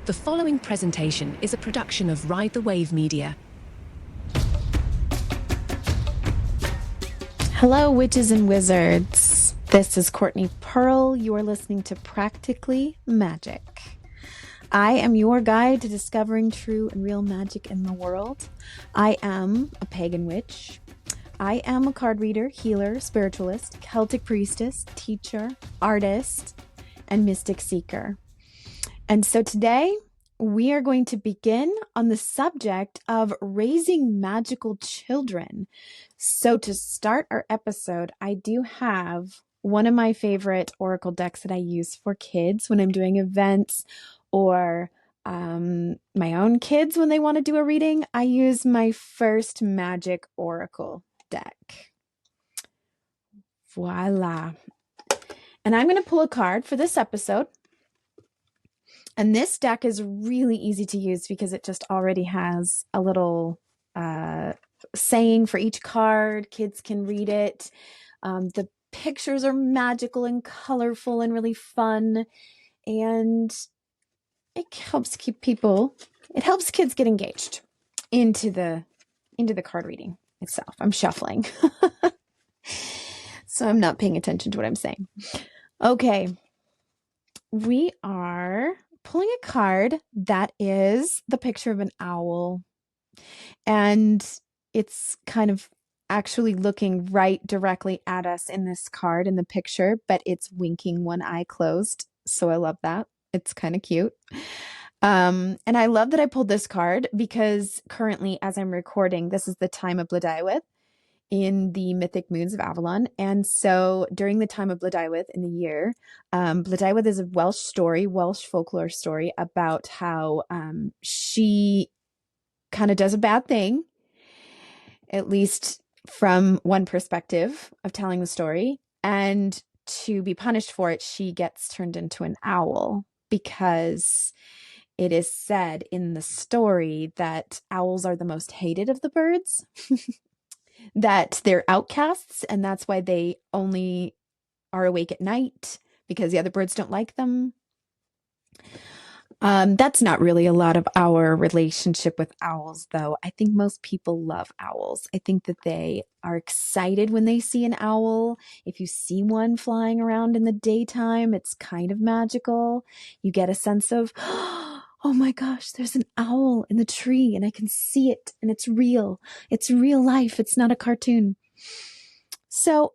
The following presentation is a production of Ride the Wave Media. Hello, witches and wizards. This is Courtney Pearl. You are listening to Practically Magick. I am your guide to discovering true and real magic in the world. I am a pagan witch. I am a card reader, healer, spiritualist, Celtic priestess, teacher, artist, and mystic seeker. And so today we are going to begin on the subject of raising magical children. So to start our episode, I do have one of my favorite oracle decks that I use for kids when I'm doing events or my own kids when they want to do a reading. I use my first magic oracle deck. Voila. And I'm going to pull a card for this episode. And this deck is really easy to use because it just already has a little saying for each card. Kids can read it. The pictures are magical and colorful and really fun. And it helps it helps kids get engaged into the card reading itself. I'm shuffling. So I'm not paying attention to what I'm saying. Okay. We are pulling a card that is the picture of an owl. And it's kind of actually looking right directly at us in this card in the picture, but it's winking one eye closed. So I love that. It's kind of cute. And I love that I pulled this card because currently, as I'm recording, this is the time of Blodeuwedd in the mythic moons of Avalon. And so during the time of Blodeuwedd in the year, Blodeuwedd is a Welsh folklore story about how she kind of does a bad thing, at least from one perspective of telling the story. And to be punished for it, she gets turned into an owl because it is said in the story that owls are the most hated of the birds. That they're outcasts, and that's why they only are awake at night, because the other birds don't like them. That's not really a lot of our relationship with owls, though. I think most people love owls. I think that they are excited when they see an owl. If you see one flying around in the daytime, it's kind of magical. You get a sense of, oh my gosh, there's an owl in the tree and I can see it and it's real. It's real life. It's not a cartoon. So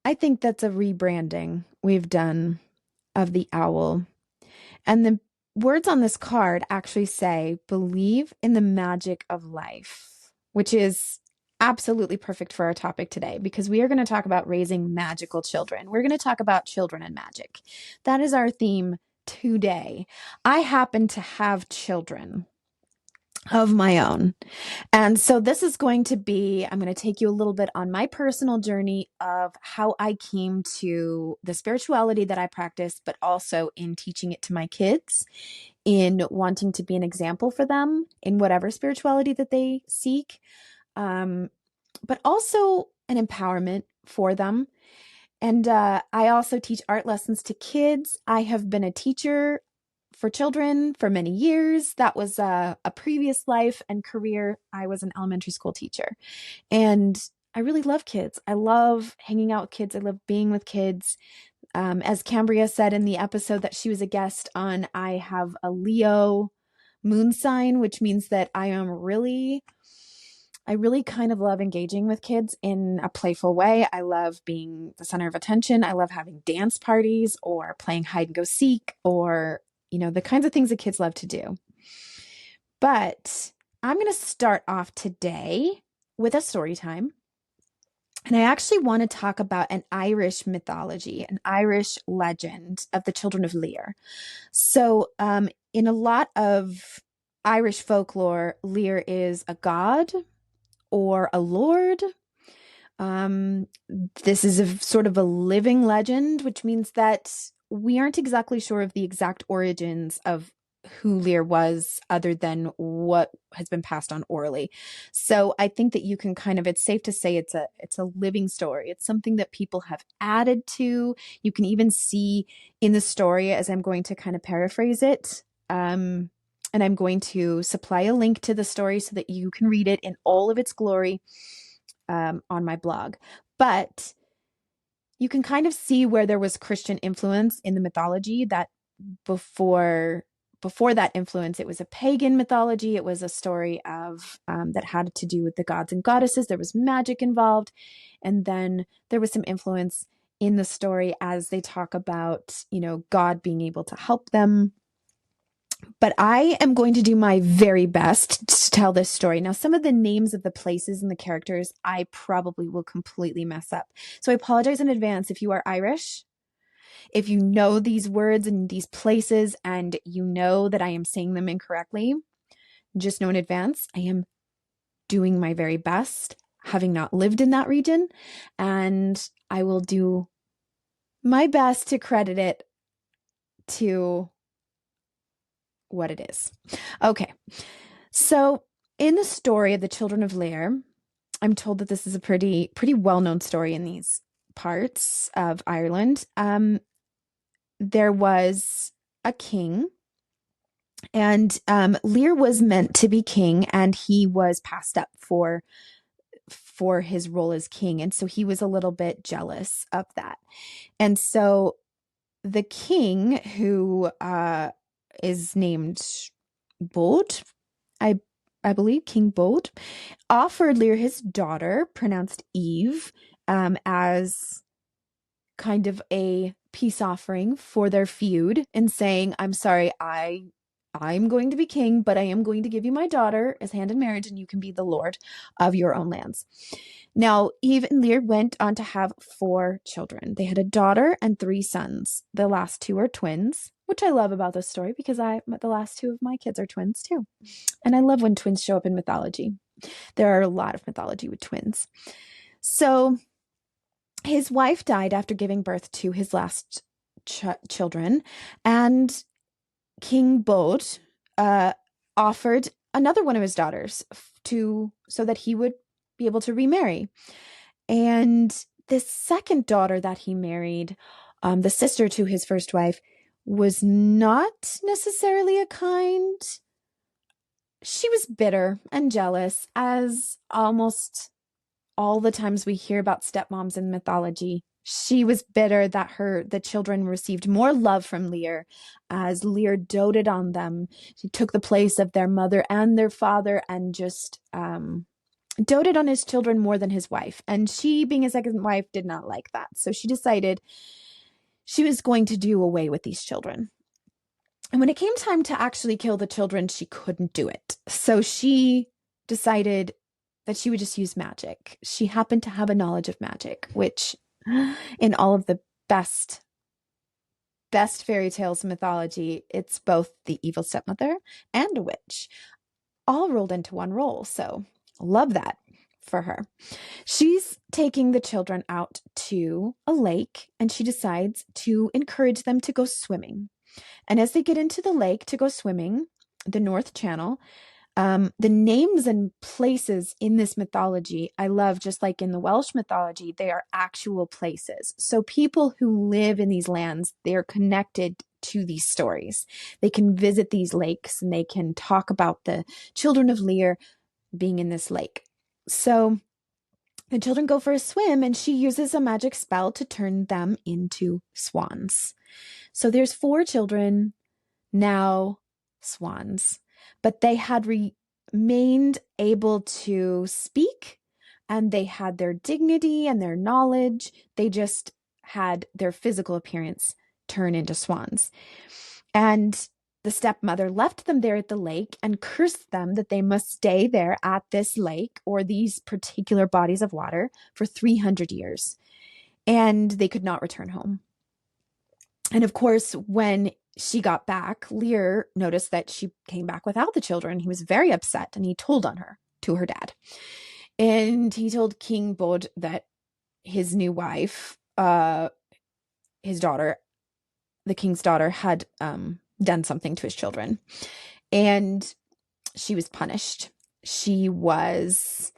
I think that's a rebranding we've done of the owl. And the words on this card actually say, believe in the magic of life, which is absolutely perfect for our topic today because we are going to talk about raising magical children. We're going to talk about children and magic. That is our theme today. I happen to have children of my own. And so this is going to be, I'm going to take you a little bit on my personal journey of how I came to the spirituality that I practice, but also in teaching it to my kids, in wanting to be an example for them in whatever spirituality that they seek, but also an empowerment for them. And I also teach art lessons to kids. I have been a teacher for children for many years. That was a previous life and career. I was an elementary school teacher. And I really love kids. I love hanging out with kids. I love being with kids. As Cambria said in the episode that she was a guest on, I have a Leo moon sign, which means that I really kind of love engaging with kids in a playful way. I love being the center of attention. I love having dance parties or playing hide and go seek or, the kinds of things that kids love to do. But I'm going to start off today with a story time. And I actually want to talk about an Irish mythology, an Irish legend of the Children of Lir. So in a lot of Irish folklore, Lir is a god or a lord. This is a sort of a living legend, which means that we aren't exactly sure of the exact origins of who Lir was other than what has been passed on orally. So I think that you can it's safe to say it's a living story. It's something that people have added to. You can even see in the story, as I'm going to kind of paraphrase it, And I'm going to supply a link to the story so that you can read it in all of its glory on my blog. But you can kind of see where there was Christian influence in the mythology, that before that influence, it was a pagan mythology. It was a story of that had to do with the gods and goddesses. There was magic involved. And then there was some influence in the story as they talk about, God being able to help them. But I am going to do my very best to tell this story. Now, some of the names of the places and the characters, I probably will completely mess up. So I apologize in advance if you are Irish. If you know these words and these places and you know that I am saying them incorrectly, just know in advance, I am doing my very best, having not lived in that region, and I will do my best to credit it to what it is. Okay, so in the story of the Children of Lir, I'm told that this is a pretty well-known story in these parts of Ireland. There was a king, and Lear was meant to be king, and he was passed up for his role as king, and so he was a little bit jealous of that. And so the king, who is named Bod, I believe King Bod, offered Lear his daughter, pronounced Eve, as kind of a peace offering for their feud, and saying, I'm sorry, I'm going to be king, but I am going to give you my daughter as hand in marriage, and you can be the lord of your own lands. Now, Eve and Lear went on to have 4 children. They had a daughter and 3 sons. The last 2 are twins, which I love about this story because the last 2 of my kids are twins too. And I love when twins show up in mythology. There are a lot of mythology with twins. So his wife died after giving birth to his last children, and King Bod offered another one of his daughters so that he would be able to remarry. And this second daughter that he married, the sister to his first wife, was not necessarily a kind. She was bitter and jealous, as almost all the times we hear about stepmoms in mythology. She was bitter that the children received more love from Lear, as Lear doted on them. She took the place of their mother and their father, and just doted on his children more than his wife. And she, being his second wife, did not like that. So she decided she was going to do away with these children. And when it came time to actually kill the children, she couldn't do it. So she decided that she would just use magic. She happened to have a knowledge of magic, which in all of the best fairy tales mythology, it's both the evil stepmother and a witch, all rolled into one role. So love that for her. She's taking the children out to a lake, and she decides to encourage them to go swimming. And as they get into the lake to go swimming, the North Channel, the names and places in this mythology, I love, just like in the Welsh mythology, they are actual places. So people who live in these lands, they are connected to these stories. They can visit these lakes, and they can talk about the Children of Lir being in this lake. So the children go for a swim, and she uses a magic spell to turn them into swans. So there's 4 children, now swans, but they had remained able to speak, and they had their dignity and their knowledge. They just had their physical appearance turn into swans. And the stepmother left them there at the lake and cursed them that they must stay there at this lake, or these particular bodies of water, for 300 years. And they could not return home. And of course, when she got back, Lear noticed that she came back without the children. He was very upset, and he told on her to her dad. And he told King Bod that his new wife, his daughter, the king's daughter, had done something to his children. And she was punished. She was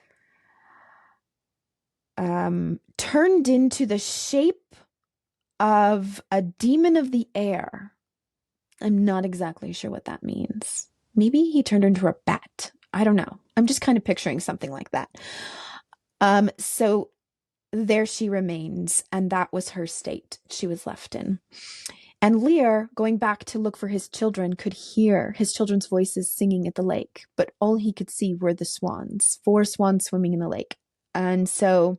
turned into the shape of a demon of the air. I'm not exactly sure what that means. Maybe he turned into a bat. I don't know. I'm just kind of picturing something like that. So there she remains, and that was her state she was left in. And Lir, going back to look for his children, could hear his children's voices singing at the lake, but all he could see were the swans, 4 swans swimming in the lake. And so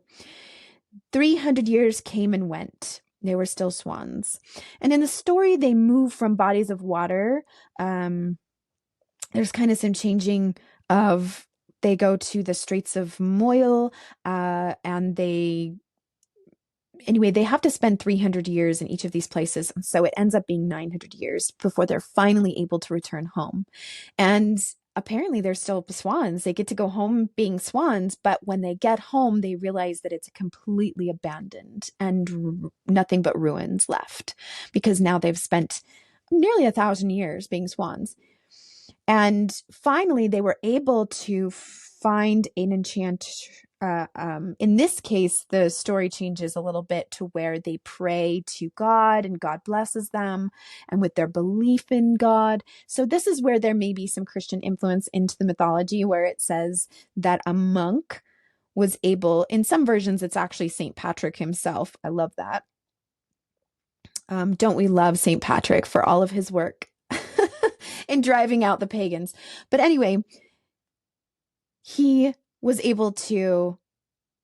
300 years came and went. They were still swans. And in the story, they move from bodies of water. There's kind of some changing of, they go to the Straits of Moyle, and they have to spend 300 years in each of these places. And so it ends up being 900 years before they're finally able to return home. And apparently they're still swans. They get to go home being swans, but when they get home, they realize that it's completely abandoned and nothing but ruins left, because now they've spent nearly 1,000 years being swans. And finally, they were able to find an in this case, the story changes a little bit to where they pray to God and God blesses them, and with their belief in God. So this is where there may be some Christian influence into the mythology, where it says that a monk was able, in some versions, it's actually St. Patrick himself. I love that. Don't we love St. Patrick for all of his work in driving out the pagans? But anyway, he was able to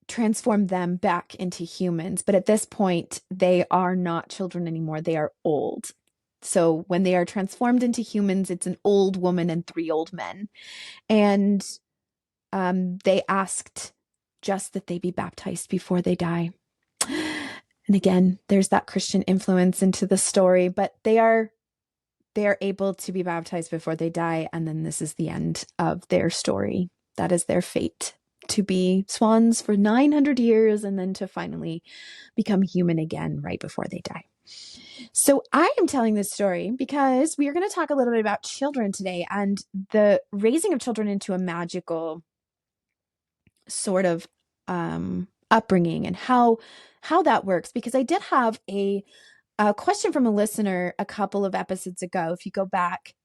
transform them back into humans. But at this point, they are not children anymore. They are old. So when they are transformed into humans, it's an old woman and 3 old men. And they asked just that they be baptized before they die. And again, there's that Christian influence into the story, but they are able to be baptized before they die. And then this is the end of their story. That is their fate, to be swans for 900 years and then to finally become human again right before they die. So I am telling this story because we are going to talk a little bit about children today and the raising of children into a magical sort of upbringing and how that works. Because I did have a question from a listener a couple of episodes ago, if you go back,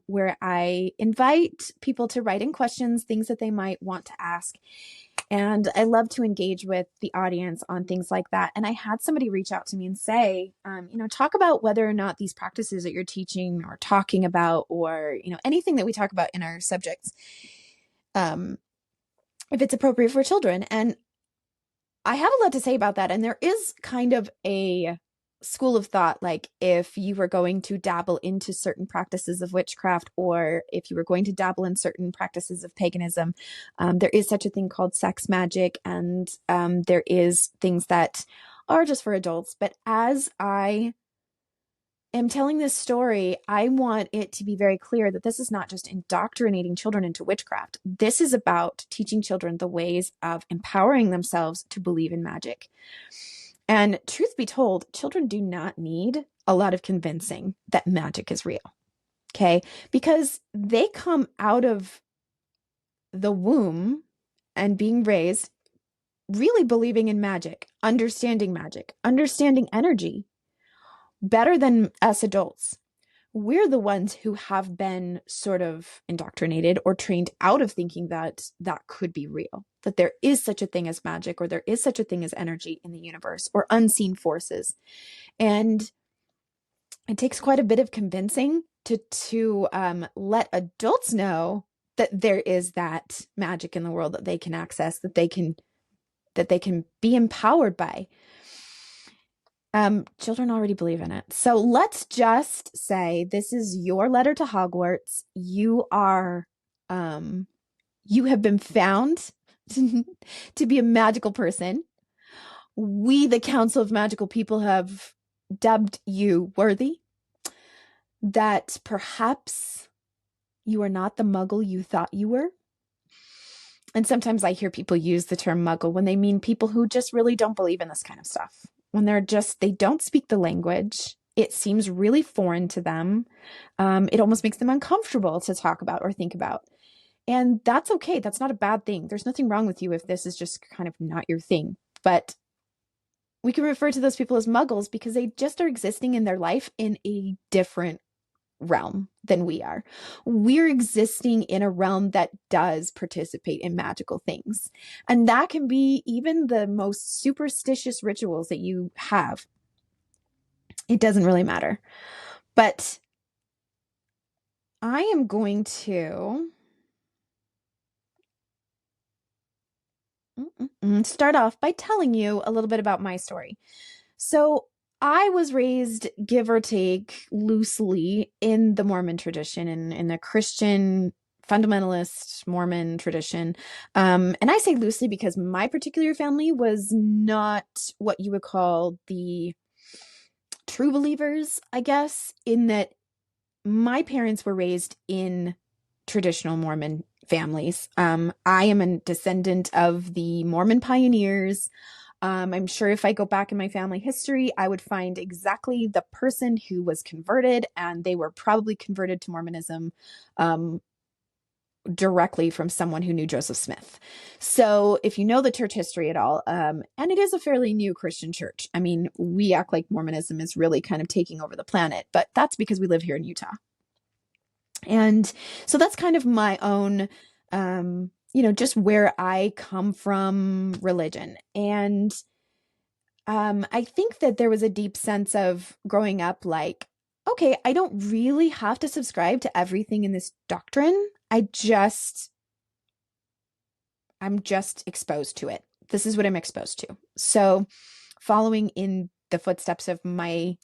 where I invite people to write in questions, things that they might want to ask. And I love to engage with the audience on things like that. And I had somebody reach out to me and say, talk about whether or not these practices that you're teaching or talking about, or, anything that we talk about in our subjects, if it's appropriate for children. And I have a lot to say about that. And there is kind of a school of thought, like if you were going to dabble into certain practices of witchcraft, or if you were going to dabble in certain practices of paganism, there is such a thing called sex magic, and there is things that are just for adults. But as I am telling this story, I want it to be very clear that this is not just indoctrinating children into witchcraft. This is about teaching children the ways of empowering themselves to believe in magic. And truth be told, children do not need a lot of convincing that magic is real, okay? Because they come out of the womb and being raised really believing in magic, understanding energy better than us adults. We're the ones who have been sort of indoctrinated or trained out of thinking that that could be real, that there is such a thing as magic, or there is such a thing as energy in the universe, or unseen forces. And it takes quite a bit of convincing to let adults know that there is that magic in the world that they can access, that they can be empowered by. Children already believe in it. So let's just say this is your letter to Hogwarts. You are, you have been found to be a magical person. We, the Council of Magical People, have dubbed you worthy. That perhaps you are not the muggle you thought you were. And sometimes I hear people use the term muggle when they mean people who just really don't believe in this kind of stuff. When they don't speak the language, it seems really foreign to them. It almost makes them uncomfortable to talk about or think about. And that's okay. That's not a bad thing. There's nothing wrong with you if this is just kind of not your thing. But we can refer to those people as muggles because they just are existing in their life in a different realm than we are. We're existing in a realm that does participate in magical things. And that can be even the most superstitious rituals that you have. It doesn't really matter. But I am going to start off by telling you a little bit about my story. So I was raised, give or take, loosely in the Mormon tradition, in a Christian fundamentalist Mormon tradition. And I say loosely because my particular family was not what you would call the true believers, I guess, in that my parents were raised in traditional Mormon families. I am a descendant of the Mormon pioneers. I'm sure if I go back in my family history, I would find exactly the person who was converted, and they were probably converted to Mormonism directly from someone who knew Joseph Smith. So if you know the church history at all, and it is a fairly new Christian church. I mean, we act like Mormonism is really kind of taking over the planet, but that's because we live here in Utah. And so that's kind of my own, just where I come from religion. And I think that there was a deep sense of growing up like, okay, I don't really have to subscribe to everything in this doctrine. I'm just exposed to it. This is what I'm exposed to. So following in the footsteps of my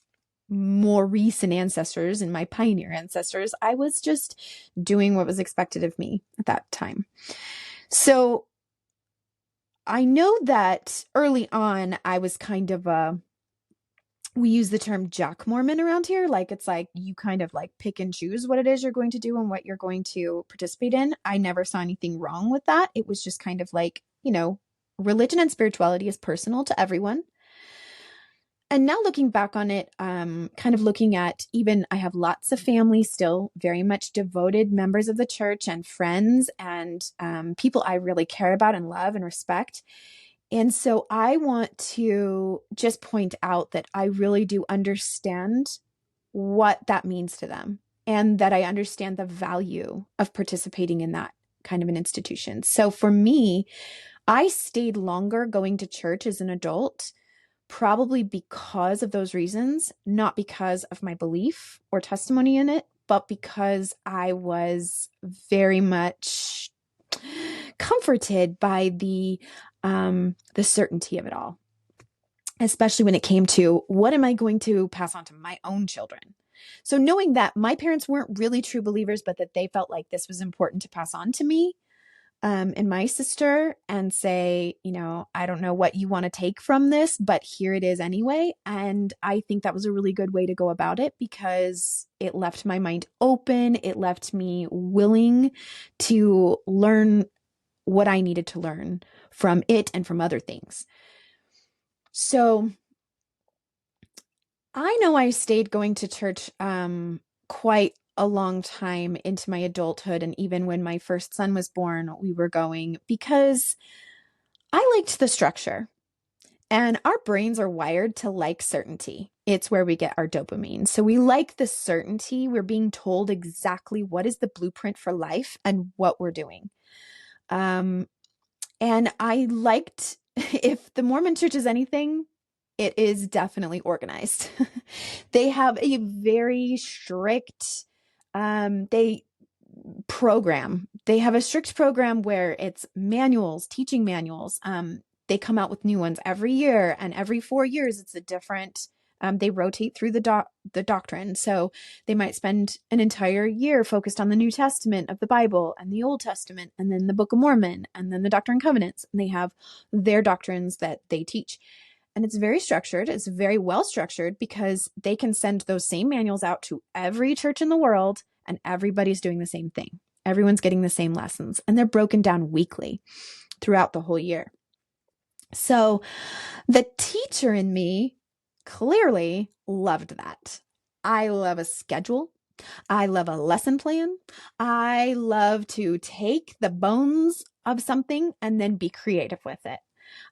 more recent ancestors and my pioneer ancestors, I was just doing what was expected of me at that time. So I know that early on, I was kind of we use the term Jack Mormon around here. Like, it's like you kind of like pick and choose what it is you're going to do and what you're going to participate in. I never saw anything wrong with that. It was just kind of like, religion and spirituality is personal to everyone. And now looking back on it, kind of looking at even, I have lots of family still, very much devoted members of the church and friends and people I really care about and love and respect. And so I want to just point out that I really do understand what that means to them, and that I understand the value of participating in that kind of an institution. So for me, I stayed longer going to church as an adult, probably because of those reasons, not because of my belief or testimony in it, but because I was very much comforted by the certainty of it all, especially when it came to what am I going to pass on to my own children. So knowing that my parents weren't really true believers, but that they felt like this was important to pass on to me and my sister, and say, I don't know what you want to take from this, but here it is anyway. And I think that was a really good way to go about it, because it left my mind open. It left me willing to learn what I needed to learn from it and from other things. So I know I stayed going to church quite a long time into my adulthood. And even when my first son was born, we were going because I liked the structure. And our brains are wired to like certainty. It's where we get our dopamine. So we like the certainty. We're being told exactly what is the blueprint for life and what we're doing. And I liked, if the Mormon church is anything, it is definitely organized. They have a very strict, program. They have a strict program where it's manuals, teaching manuals. They come out with new ones every year, and every 4 years it's a different. They rotate through the doctrine. So they might spend an entire year focused on the New Testament of the Bible and the Old Testament, and then the Book of Mormon, and then the Doctrine and Covenants. And they have their doctrines that they teach. And it's very structured. It's very well structured, because they can send those same manuals out to every church in the world, and everybody's doing the same thing. Everyone's getting the same lessons, and they're broken down weekly throughout the whole year. So the teacher in me clearly loved that. I love a schedule. I love a lesson plan. I love to take the bones of something and then be creative with it.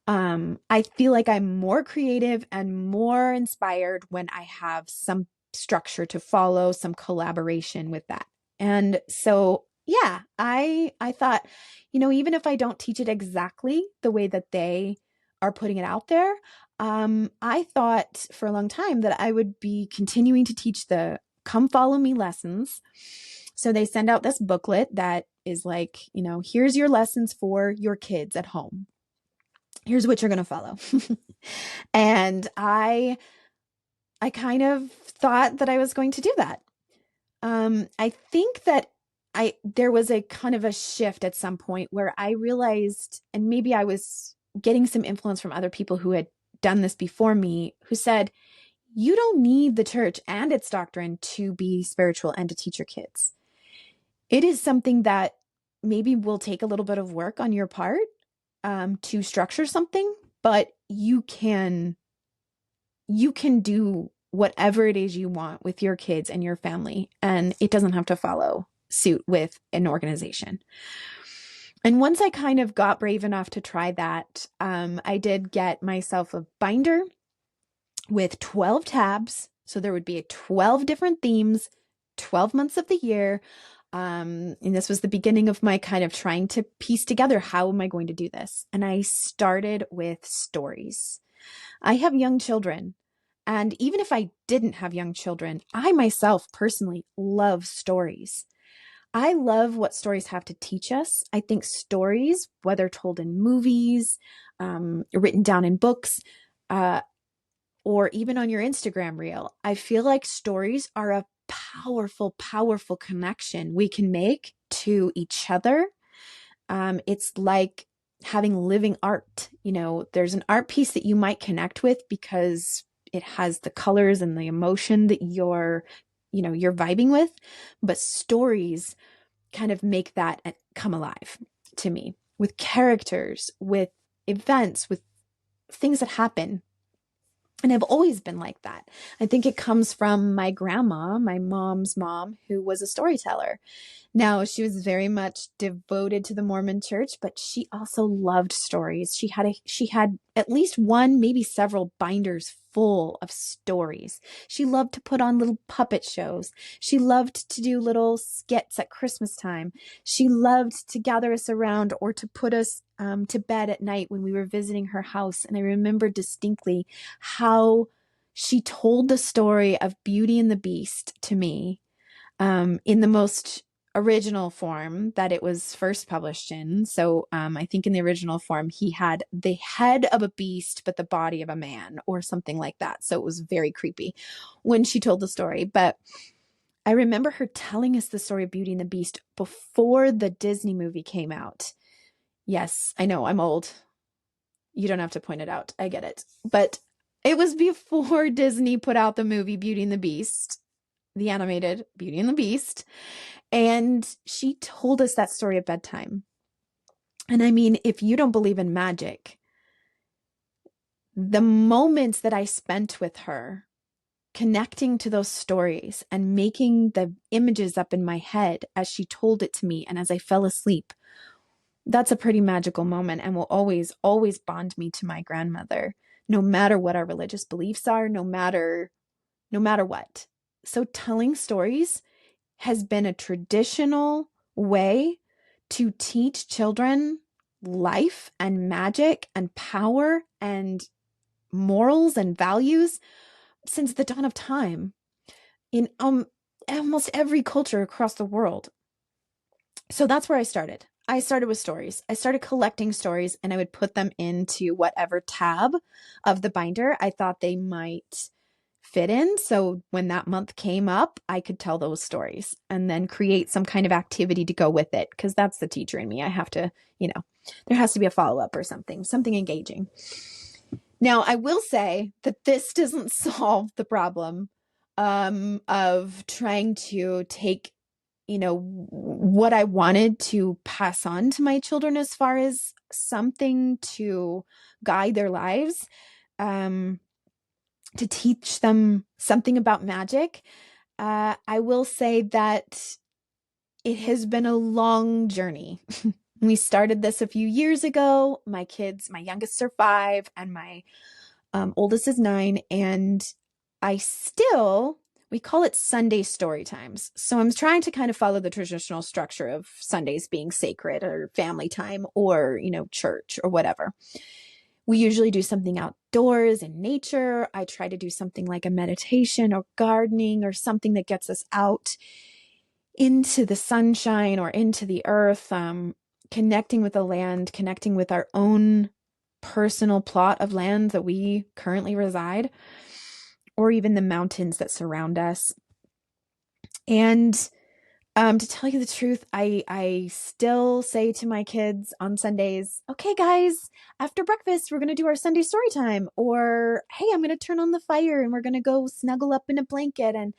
I feel like I'm more creative and more inspired when I have some structure to follow, some collaboration with that. And so, yeah, I thought, even if I don't teach it exactly the way that they are putting it out there, I thought for a long time that I would be continuing to teach the Come Follow Me lessons. So they send out this booklet that is like, here's your lessons for your kids at home. Here's what you're going to follow. And I kind of thought that I was going to do that. I think that there was a kind of a shift at some point where I realized, and maybe I was getting some influence from other people who had done this before me, who said, you don't need the church and its doctrine to be spiritual and to teach your kids. It is something that maybe will take a little bit of work on your part to structure something, but you can do whatever it is you want with your kids and your family, and it doesn't have to follow suit with an organization. And once I kind of got brave enough to try that, I did get myself a binder with 12 tabs. So there would be 12 different themes, 12 months of the year. And this was the beginning of my kind of trying to piece together, how am I going to do this? And I started with stories. I have young children. And even if I didn't have young children, I myself personally love stories. I love what stories have to teach us. I think stories, whether told in movies, written down in books, or even on your Instagram reel, I feel like stories are a powerful, powerful connection we can make to each other. It's like having living art. There's an art piece that you might connect with because it has the colors and the emotion that you're vibing with, but stories kind of make that come alive to me, with characters, with events, with things that happen. And I've always been like that. I think it comes from my grandma, my mom's mom, who was a storyteller. Now, she was very much devoted to the Mormon church, but she also loved stories. She had at least one, maybe several binders full of stories. She loved to put on little puppet shows. She loved to do little skits at Christmas time. She loved to gather us around or to put us to bed at night when we were visiting her house. And I remember distinctly how she told the story of Beauty and the Beast to me in the most original form that it was first published in. So I think in the original form, he had the head of a beast, but the body of a man or something like that. So it was very creepy when she told the story. But I remember her telling us the story of Beauty and the Beast before the Disney movie came out. Yes, I know, I'm old. You don't have to point it out. I get it. But it was before Disney put out the movie Beauty and the Beast, the animated Beauty and the Beast. And she told us that story at bedtime. And I mean, if you don't believe in magic, the moments that I spent with her connecting to those stories and making the images up in my head as she told it to me and as I fell asleep, that's a pretty magical moment and will always, always bond me to my grandmother, no matter what our religious beliefs are, no matter what. So telling stories has been a traditional way to teach children life and magic and power and morals and values since the dawn of time in almost every culture across the world. So that's where I started. I started with stories. I started collecting stories and I would put them into whatever tab of the binder I thought they might fit in. So when that month came up, I could tell those stories and then create some kind of activity to go with it. Because that's the teacher in me. I have to, there has to be a follow-up or something engaging. Now, I will say that this doesn't solve the problem of trying to take, what I wanted to pass on to my children as far as something to guide their lives, to teach them something about magic. I will say that it has been a long journey. We started this a few years ago. My youngest are 5 and my oldest is 9. And I still, we call it Sunday story times. So I'm trying to kind of follow the traditional structure of Sundays being sacred or family time or, church or whatever. We usually do something outdoors in nature. I try to do something like a meditation or gardening or something that gets us out into the sunshine or into the earth, connecting with the land, connecting with our own personal plot of land that we currently reside, or even the mountains that surround us. And to tell you the truth, I still say to my kids on Sundays, okay, guys, after breakfast, we're going to do our Sunday story time. Or, hey, I'm going to turn on the fire and we're going to go snuggle up in a blanket. And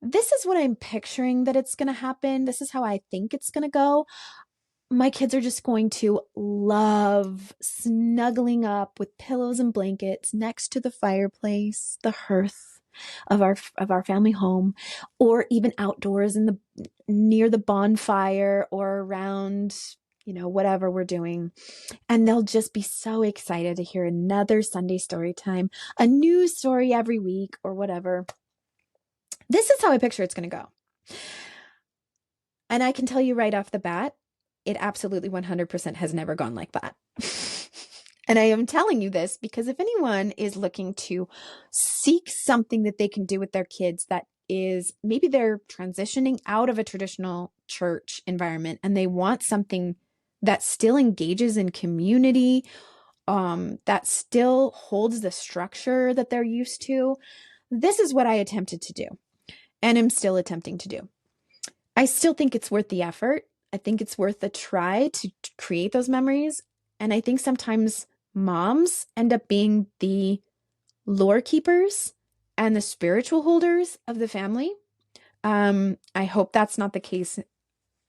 this is what I'm picturing that it's going to happen. This is how I think it's going to go. My kids are just going to love snuggling up with pillows and blankets next to the fireplace, the hearth of our family home, or even outdoors near the bonfire or around, whatever we're doing. And they'll just be so excited to hear another Sunday story time, a new story every week or whatever. This is how I picture it's going to go. And I can tell you right off the bat, it absolutely 100% has never gone like that. And I am telling you this because if anyone is looking to seek something that they can do with their kids that is maybe they're transitioning out of a traditional church environment and they want something that still engages in community, that still holds the structure that they're used to, this is what I attempted to do and am still attempting to do. I still think it's worth the effort. I think it's worth the try to create those memories. And I think sometimes moms end up being the lore keepers and the spiritual holders of the family. I hope that's not the case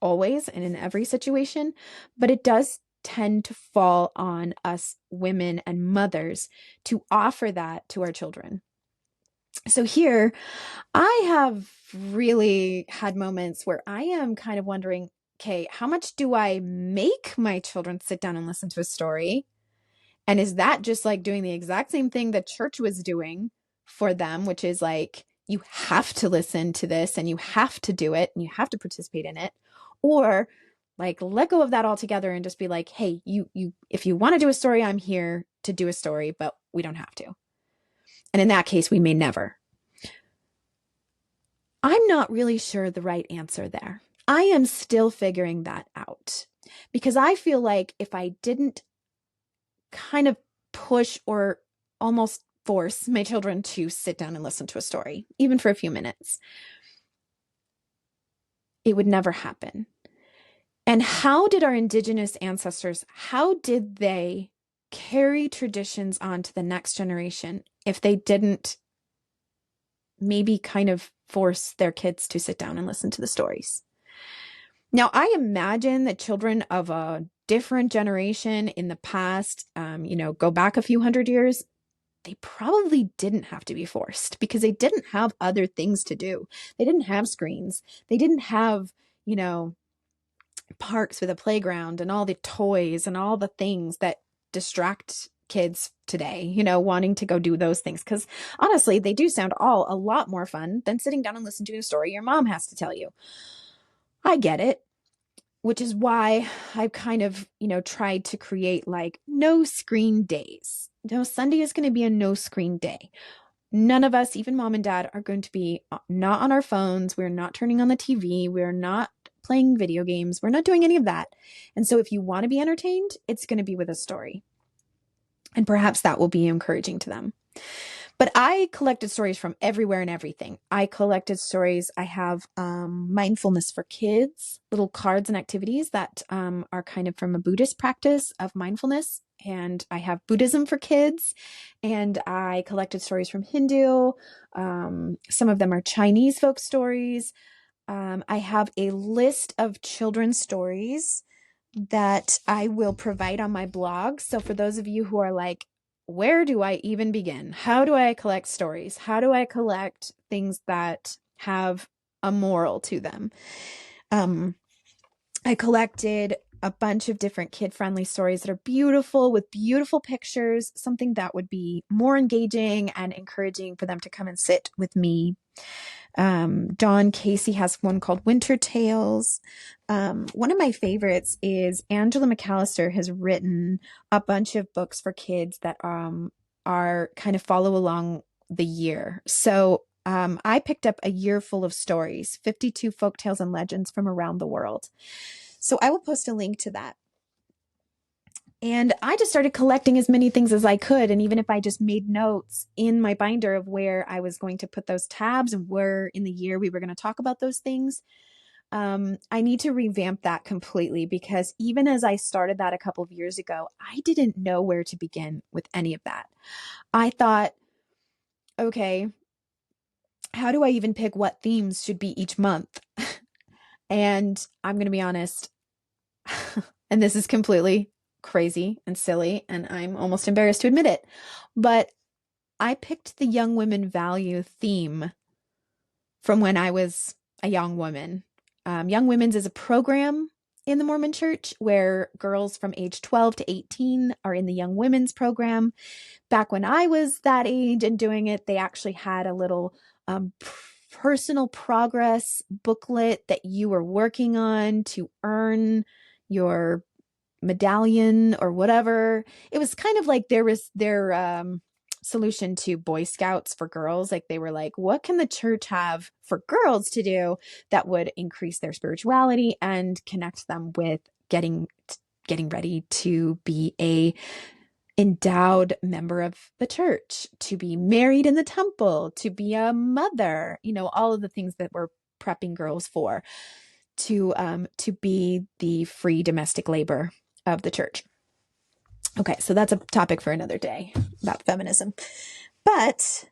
always and in every situation, but it does tend to fall on us women and mothers to offer that to our children. So here, I have really had moments where I am kind of wondering, okay, how much do I make my children sit down and listen to a story? And is that just like doing the exact same thing that church was doing for them, which is like, you have to listen to this and you have to do it and you have to participate in it? Or like, let go of that altogether and just be like, hey, if you want to do a story, I'm here to do a story, but we don't have to. And in that case, we may never. I'm not really sure the right answer there. I am still figuring that out because I feel like if I didn't kind of push or almost force my children to sit down and listen to a story, even for a few minutes, it would never happen. And how did our indigenous ancestors, how did they carry traditions on to the next generation if they didn't maybe kind of force their kids to sit down and listen to the stories? Now, I imagine that children of a different generation in the past, go back a few hundred years, they probably didn't have to be forced because they didn't have other things to do. They didn't have screens. They didn't have, parks with a playground and all the toys and all the things that distract kids today, wanting to go do those things. Because honestly, they do sound all a lot more fun than sitting down and listening to a story your mom has to tell you. I get it, which is why I've kind of, tried to create like no screen days. Sunday is going to be a no screen day. None of us, even mom and dad, are going to be not on our phones. We're not turning on the TV. We're not playing video games. We're not doing any of that. And so if you want to be entertained, it's going to be with a story. And perhaps that will be encouraging to them. But I collected stories from everywhere and everything. I collected stories. I have mindfulness for kids, little cards and activities that are kind of from a Buddhist practice of mindfulness. And I have Buddhism for kids. And I collected stories from Hindu. Some of them are Chinese folk stories. I have a list of children's stories that I will provide on my blog. So for those of you who are like, where do I even begin? How do I collect stories? How do I collect things that have a moral to them? I collected a bunch of different kid-friendly stories that are beautiful with beautiful pictures, something that would be more engaging and encouraging for them to come and sit with me. Don Casey has one called Winter Tales. One of my favorites is Angela McAllister has written a bunch of books for kids that are kind of follow along the year. So I picked up A Year Full of Stories, 52 folktales and legends from around the world. So I will post a link to that. And I just started collecting as many things as I could. And even if I just made notes in my binder of where I was going to put those tabs and where in the year we were going to talk about those things, I need to revamp that completely, because even as I started that a couple of years ago, I didn't know where to begin with any of that. I thought, okay, how do I even pick what themes should be each month? And I'm going to be honest, and this is completely crazy and silly, and I'm almost embarrassed to admit it, but I picked the Young Women Value theme from when I was a young woman. Young Women's is a program in the Mormon Church where girls from age 12 to 18 are in the Young Women's program. Back when I was that age and doing it, they actually had a little personal progress booklet that you were working on to earn your medallion or whatever. It was kind of like their solution to Boy Scouts for girls. Like they were like, what can the church have for girls to do that would increase their spirituality and connect them with getting ready to be a endowed member of the church, to be married in the temple, to be a mother, all of the things that we're prepping girls for, to be the free domestic labor of the church. Okay, so that's a topic for another day about feminism. But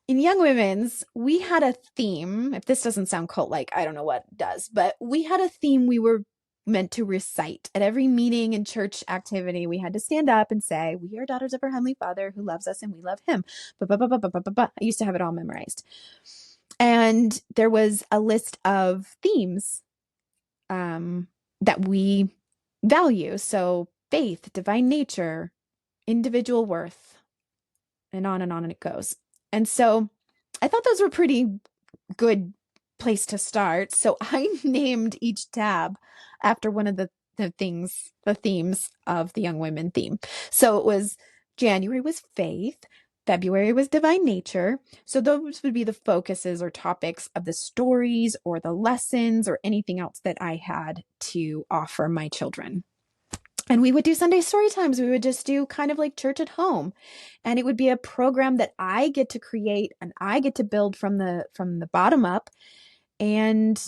in Young Women's, we had a theme. If this doesn't sound cult-like, I don't know what does, but we had a theme we were meant to recite. At every meeting and church activity, we had to stand up and say, we are daughters of our Heavenly Father who loves us and we love him. I used to have it all memorized. And there was a list of themes that we value. So faith, divine nature, individual worth, and on and it goes. And so I thought those were pretty good place to start. So I named each tab after one of the themes of the Young Women theme. So it was January was faith, February was divine nature. So those would be the focuses or topics of the stories or the lessons or anything else that I had to offer my children. And we would do Sunday story times. We would just do kind of like church at home. And it would be a program that I get to create and I get to build from the bottom up. And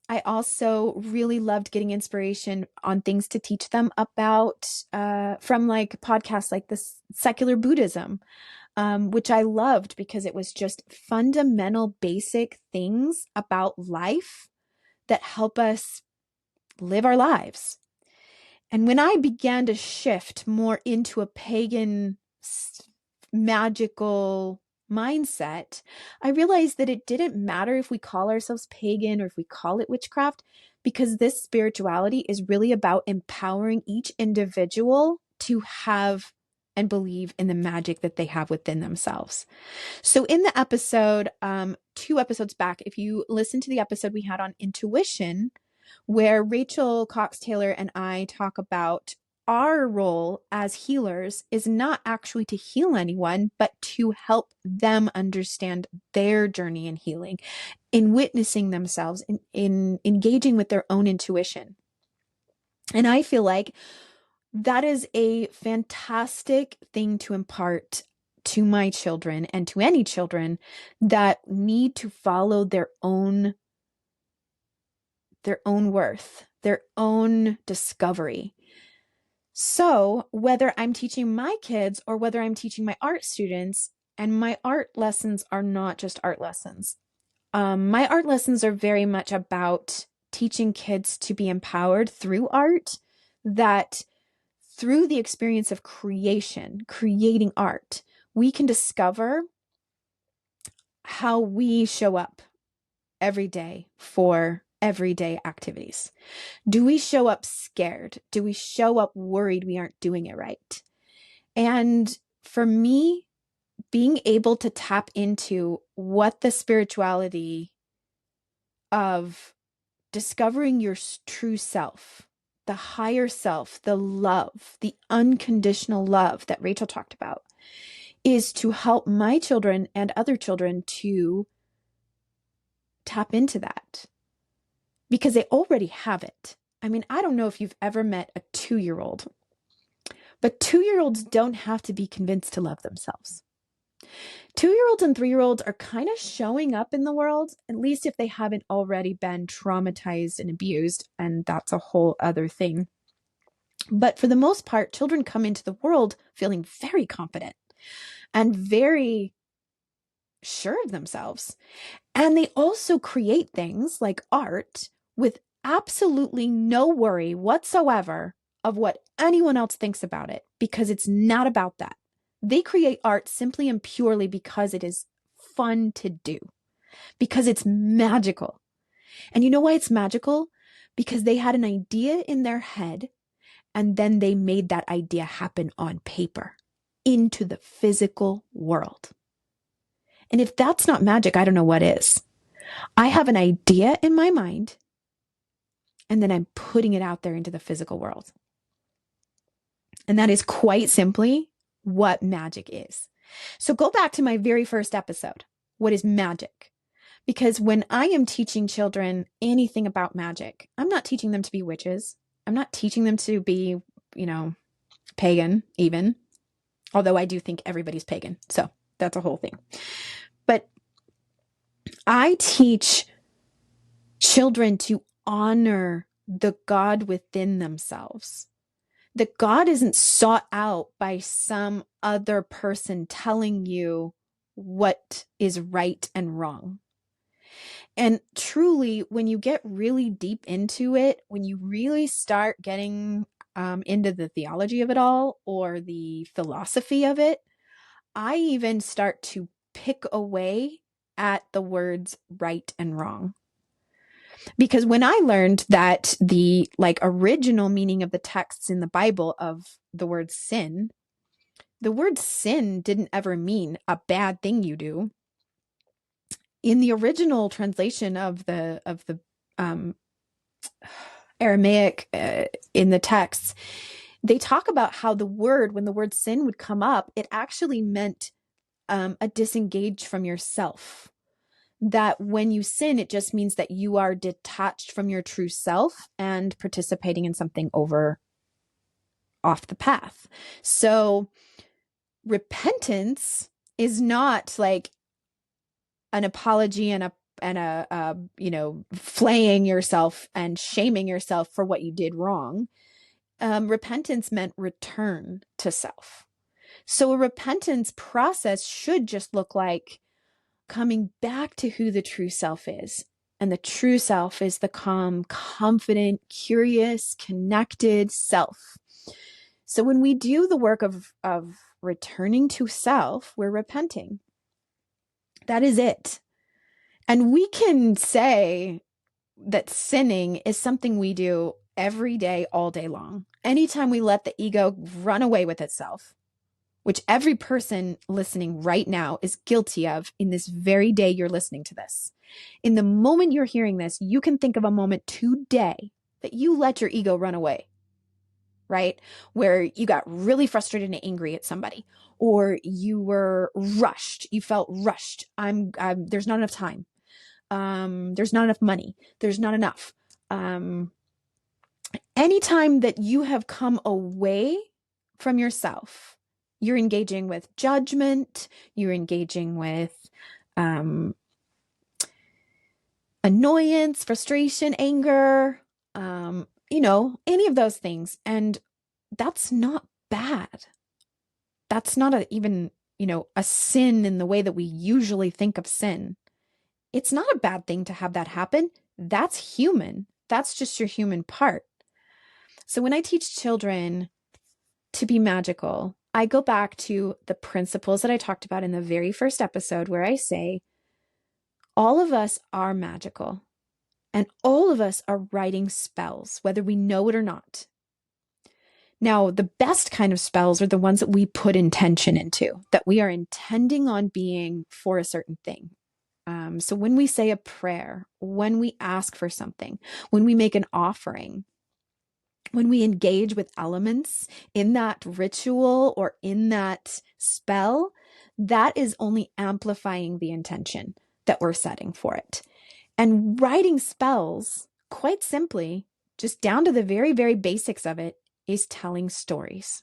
I also really loved getting inspiration on things to teach them about from like podcasts like this Secular Buddhism, which I loved because it was just fundamental, basic things about life that help us live our lives. And when I began to shift more into a pagan, magical mindset, I realized that it didn't matter if we call ourselves pagan or if we call it witchcraft, because this spirituality is really about empowering each individual to have and believe in the magic that they have within themselves. So in the episode, 2 episodes back, if you listen to the episode we had on intuition, where Rachel Cox Taylor and I talk about our role as healers is not actually to heal anyone, but to help them understand their journey in healing, in witnessing themselves, in engaging with their own intuition. And I feel like that is a fantastic thing to impart to my children and to any children that need to follow their own worth, their own discovery. So whether I'm teaching my kids or whether I'm teaching my art students, and my art lessons are not just art lessons. My art lessons are very much about teaching kids to be empowered through art, that through the experience of creating art, we can discover how we show up every day for everyday activities. Do we show up scared? Do we show up worried we aren't doing it right? And for me, being able to tap into what the spirituality of discovering your true self, the higher self, the love, the unconditional love that Rachel talked about, is to help my children and other children to tap into that because they already have it. I mean, I don't know if you've ever met a 2-year-old, but 2-year-olds don't have to be convinced to love themselves. 2-year-olds and 3-year-olds are kind of showing up in the world, at least if they haven't already been traumatized and abused, and that's a whole other thing. But for the most part, children come into the world feeling very confident and very sure of themselves. And they also create things like art with absolutely no worry whatsoever of what anyone else thinks about it, because it's not about that. They create art simply and purely because it is fun to do, because it's magical. And you know why it's magical? Because they had an idea in their head, and then they made that idea happen on paper into the physical world. And if that's not magic, I don't know what is. I have an idea in my mind, and then I'm putting it out there into the physical world. And that is quite simply what magic is. So go back to my very first episode. What is magic? Because when I am teaching children anything about magic, I'm not teaching them to be witches. I'm not teaching them to be, pagan even. Although I do think everybody's pagan. So that's a whole thing. But I teach children to honor the God within themselves. That God isn't sought out by some other person telling you what is right and wrong. And truly, when you get really deep into it, when you really start getting into the theology of it all or the philosophy of it, I even start to pick away at the words right and wrong. Because when I learned that the original meaning of the texts in the Bible of the word sin didn't ever mean a bad thing you do. In the original translation of the Aramaic in the texts, they talk about how when the word sin would come up, it actually meant a disengage from yourself. That when you sin, it just means that you are detached from your true self and participating in something off the path. So repentance is not like an apology and a flaying yourself and shaming yourself for what you did wrong. Repentance meant return to self. So a repentance process should just look like coming back to who the true self is. And the true self is the calm, confident, curious, connected self. So when we do the work of returning to self, we're repenting. That is it. And we can say that sinning is something we do every day, all day long. Anytime we let the ego run away with itself, which every person listening right now is guilty of in this very day you're listening to this. In the moment you're hearing this, you can think of a moment today that you let your ego run away, right? Where you got really frustrated and angry at somebody, or you were rushed. You felt rushed. There's not enough time. There's not enough money. There's not enough. Anytime that you have come away from yourself, you're engaging with judgment, you're engaging with annoyance, frustration, anger, any of those things. And that's not bad. That's not even a sin in the way that we usually think of sin. It's not a bad thing to have that happen. That's human. That's just your human part. So when I teach children to be magical, I go back to the principles that I talked about in the very first episode, where I say, all of us are magical and all of us are writing spells, whether we know it or not. Now, the best kind of spells are the ones that we put intention into, that we are intending on being for a certain thing. So when we say a prayer, when we ask for something, when we make an offering, when we engage with elements in that ritual or in that spell, that is only amplifying the intention that we're setting for it. And writing spells, quite simply, just down to the very, very basics of it, is telling stories.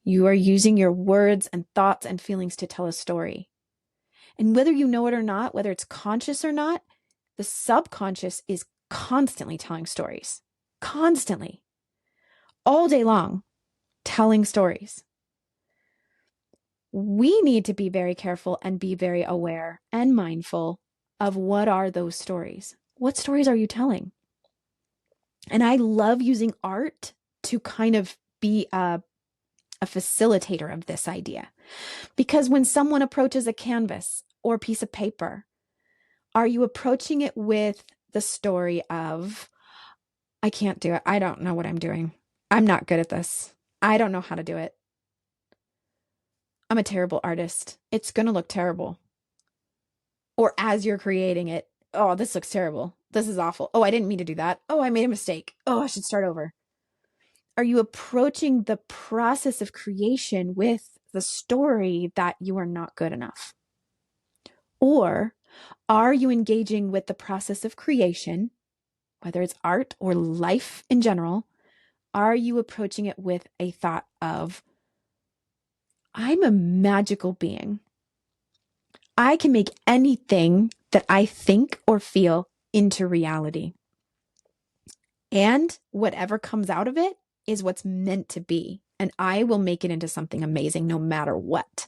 You are using your words and thoughts and feelings to tell a story. And whether you know it or not, whether it's conscious or not, the subconscious is constantly telling stories. Constantly. All day long, telling stories. We need to be very careful and be very aware and mindful of what are those stories. What stories are you telling? And I love using art to kind of be a facilitator of this idea. Because when someone approaches a canvas or a piece of paper, are you approaching it with the story of, I can't do it. I don't know what I'm doing. I'm not good at this. I don't know how to do it. I'm a terrible artist. It's going to look terrible. Or as you're creating it, oh, this looks terrible. This is awful. Oh, I didn't mean to do that. Oh, I made a mistake. Oh, I should start over. Are you approaching the process of creation with the story that you are not good enough? Or are you engaging with the process of creation, whether it's art or life in general? Are you approaching it with a thought of, I'm a magical being. I can make anything that I think or feel into reality. And whatever comes out of it is what's meant to be. And I will make it into something amazing no matter what.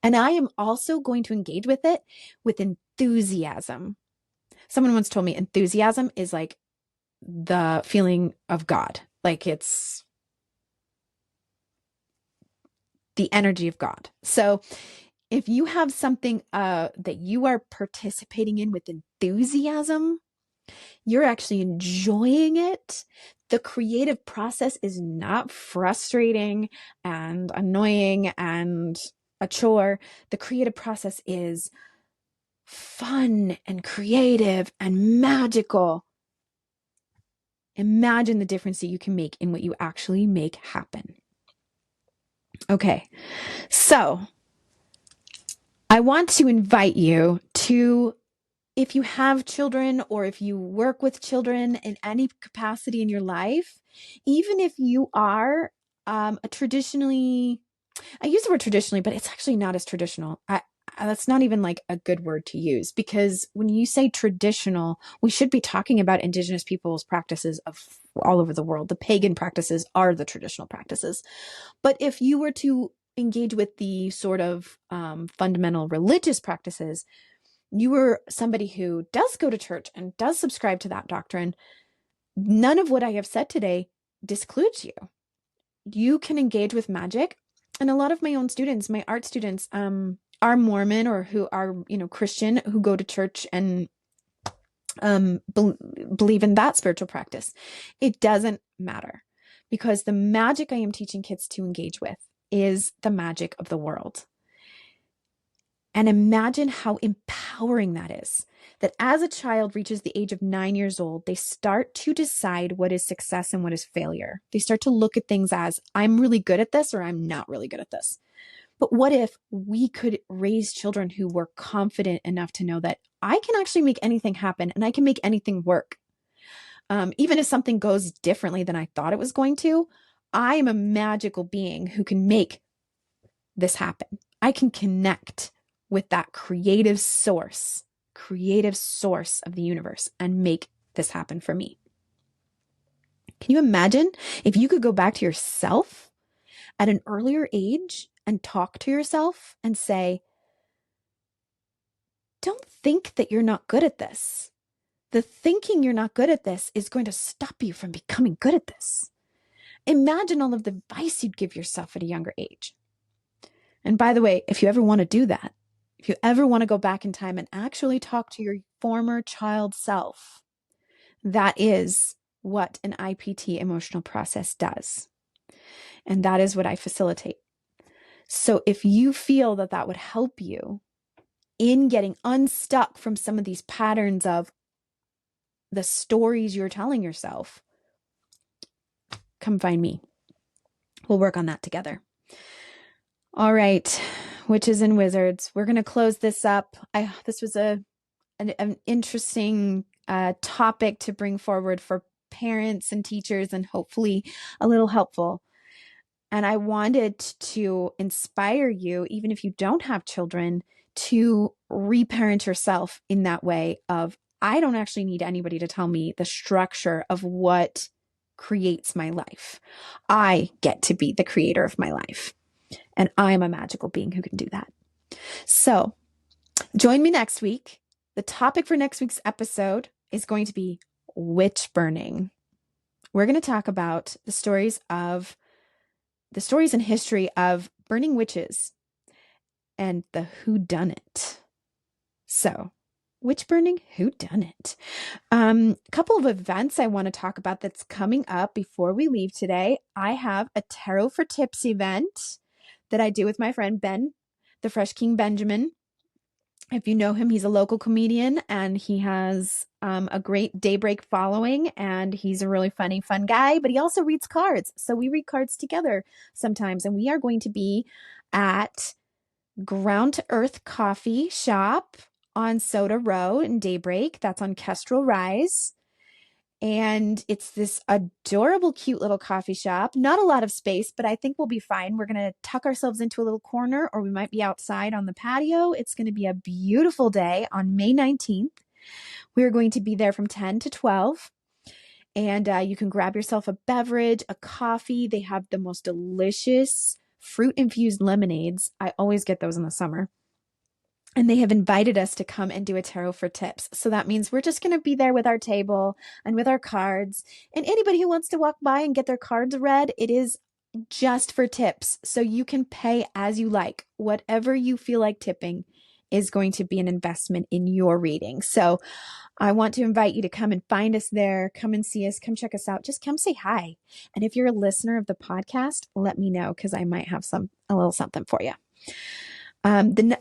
And I am also going to engage with it with enthusiasm. Someone once told me enthusiasm is like the feeling of God. Like it's the energy of God. So if you have something that you are participating in with enthusiasm, you're actually enjoying it. The creative process is not frustrating and annoying and a chore. The creative process is fun and creative and magical. Imagine the difference that you can make in what you actually make happen. Okay, so I want to invite you to, if you have children or if you work with children in any capacity in your life, even if you are a traditionally, I use the word traditionally, but it's actually not as traditional. That's not even like a good word to use, because when you say traditional, we should be talking about Indigenous peoples' practices of all over the world. The pagan practices are the traditional practices. But if you were to engage with the sort of fundamental religious practices, you were somebody who does go to church and does subscribe to that doctrine, none of what I have said today discludes you. You can engage with magic. And a lot of my own students, my art students, are Mormon or who are, Christian, who go to church and believe in that spiritual practice. It doesn't matter, because the magic I am teaching kids to engage with is the magic of the world. And imagine how empowering that is. That as a child reaches the age of 9 years old, they start to decide what is success and what is failure. They start to look at things as, I'm really good at this or I'm not really good at this. But what if we could raise children who were confident enough to know that I can actually make anything happen and I can make anything work? Even if something goes differently than I thought it was going to, I am a magical being who can make this happen. I can connect with that creative source of the universe and make this happen for me. Can you imagine if you could go back to yourself at an earlier age and talk to yourself and say, don't think that you're not good at this. The thinking you're not good at this is going to stop you from becoming good at this. Imagine all of the advice you'd give yourself at a younger age. And by the way, if you ever want to do that, if you ever want to go back in time and actually talk to your former child self, that is what an IPT emotional process does. And that is what I facilitate. So if you feel that that would help you in getting unstuck from some of these patterns of the stories you're telling yourself, come find me. We'll work on that together. All right, witches and wizards, we're going to close this up. This was an interesting topic to bring forward for parents and teachers, and hopefully a little helpful. And I wanted to inspire you, even if you don't have children, to reparent yourself in that way of, I don't actually need anybody to tell me the structure of what creates my life. I get to be the creator of my life. And I'm a magical being who can do that. So join me next week. The topic for next week's episode is going to be witch burning. We're going to talk about the stories and history of burning witches and the whodunit. So, witch burning, whodunit. A couple of events I want to talk about that's coming up before we leave today. I have a Tarot for Tips event that I do with my friend Ben, the Fresh King Benjamin. If you know him, he's a local comedian and he has a great Daybreak following, and he's a really funny, fun guy, but he also reads cards. So we read cards together sometimes, and we are going to be at Ground to Earth Coffee Shop on Soda Row in Daybreak. That's on Kestrel Rise. And it's this adorable, cute little coffee shop. Not a lot of space, but I think we'll be fine. We're going to tuck ourselves into a little corner, or we might be outside on the patio. It's going to be a beautiful day on May 19th. We're going to be there from 10 to 12. And you can grab yourself a beverage, a coffee. They have the most delicious fruit-infused lemonades. I always get those in the summer. And they have invited us to come and do a Tarot for Tips. So that means we're just going to be there with our table and with our cards. And anybody who wants to walk by and get their cards read, it is just for tips. So you can pay as you like. Whatever you feel like tipping is going to be an investment in your reading. So I want to invite you to come and find us there. Come and see us. Come check us out. Just come say hi. And if you're a listener of the podcast, let me know, because I might have a little something for you. The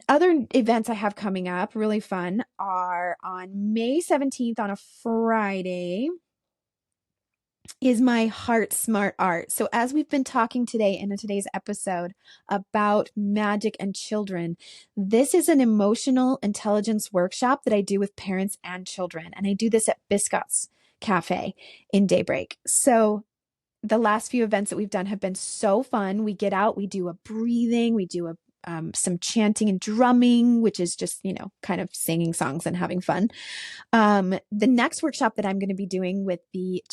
other events I have coming up, really fun, are on May 17th on a Friday is my Heart Smart Art. So as we've been talking today in today's episode about magic and children, this is an emotional intelligence workshop that I do with parents and children. And I do this at Biscott's Cafe in Daybreak. So the last few events that we've done have been so fun. We get out, we do a breathing, we do some chanting and drumming, which is just, kind of singing songs and having fun. The next workshop that I'm going to be doing with the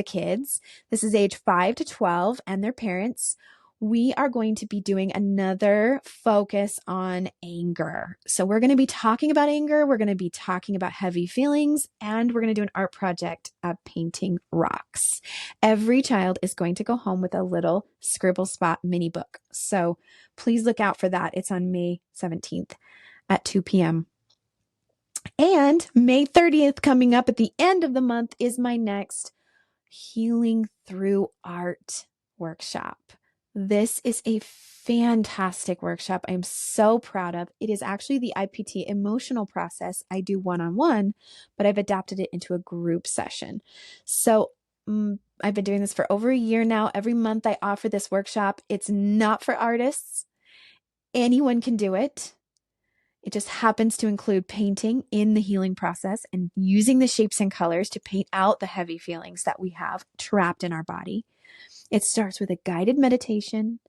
kids, this is age 5 to 12 and their parents. We are going to be doing another focus on anger. So we're going to be talking about anger. We're going to be talking about heavy feelings, and we're going to do an art project of painting rocks. Every child is going to go home with a little Scribble Spot mini book. So please look out for that. It's on May 17th at 2 p.m. And May 30th, coming up at the end of the month, is my next Healing Through Art workshop. This is a fantastic workshop I'm so proud of. It is actually the IPT emotional process I do one-on-one, but I've adapted it into a group session. So I've been doing this for over a year now. Every month I offer this workshop. It's not for artists. Anyone can do it. It just happens to include painting in the healing process and using the shapes and colors to paint out the heavy feelings that we have trapped in our body. It starts with a guided meditation,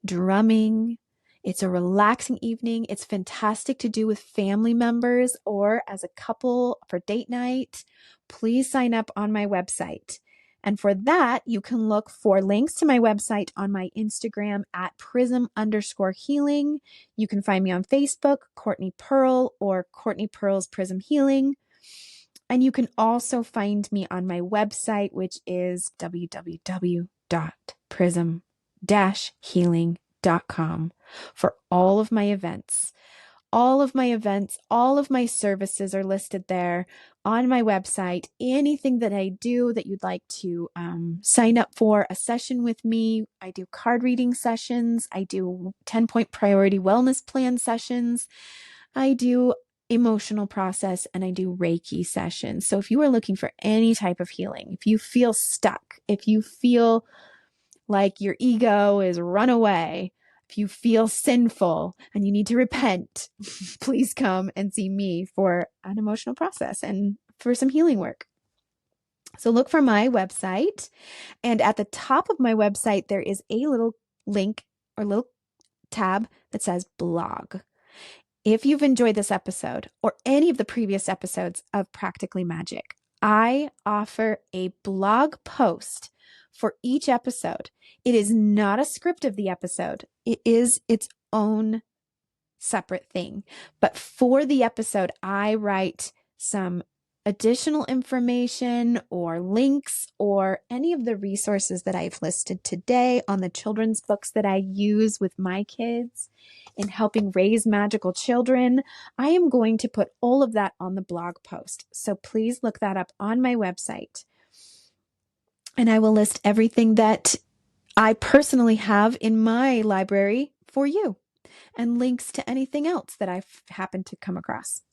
drumming. It's a relaxing evening. It's fantastic to do with family members or as a couple for date night. Please sign up on my website. And for that, you can look for links to my website on my Instagram at prism_healing. You can find me on Facebook, Courtney Pearl, or Courtney Pearl's Prism Healing. And you can also find me on my website, which is www.prism-healing.com for all of my events. All of my services are listed there. on my website anything that I do that you'd like to sign up for a session with me. I do card reading sessions. I do 10-point priority wellness plan sessions. I do emotional process, and I do Reiki sessions. So if you are looking for any type of healing, if you feel stuck, if you feel like your ego is run away, if you feel sinful and you need to repent, please come and see me for an emotional process and for some healing work. So look for my website, and at the top of my website, there is a little link or little tab that says blog. If you've enjoyed this episode or any of the previous episodes of Practically Magick, I offer a blog post for each episode. It is not a script of the episode. It is its own separate thing. But for the episode, I write some additional information or links or any of the resources that I've listed today on the children's books that I use with my kids in helping raise magical children. I am going to put all of that on the blog post. So please look that up on my website. And I will list everything that I personally have in my library for you and links to anything else that I've happened to come across.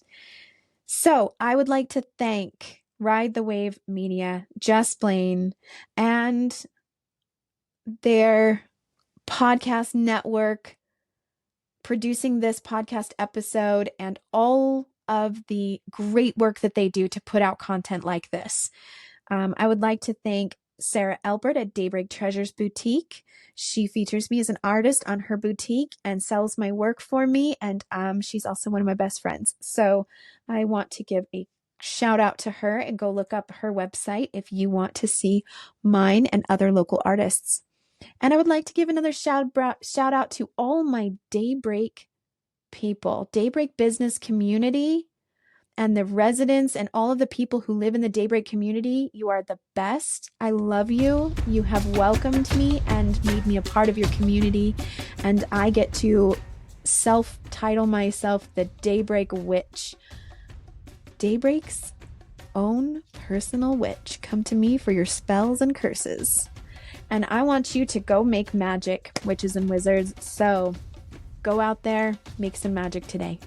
So I would like to thank Ride the Wave Media, Just Blaine, and their podcast network producing this podcast episode and all of the great work that they do to put out content like this. I would like to thank Sarah Elbert at Daybreak Treasures Boutique. She features me as an artist on her boutique and sells my work for me. And she's also one of my best friends. So I want to give a shout out to her and go look up her website if you want to see mine and other local artists. And I would like to give another shout out to all my Daybreak people, Daybreak business community, and the residents and all of the people who live in the Daybreak community. You are the best. I love you. You have welcomed me and made me a part of your community. And I get to self-title myself the Daybreak Witch. Daybreak's own personal witch. Come to me for your spells and curses. And I want you to go make magic, witches and wizards. So go out there, make some magic today.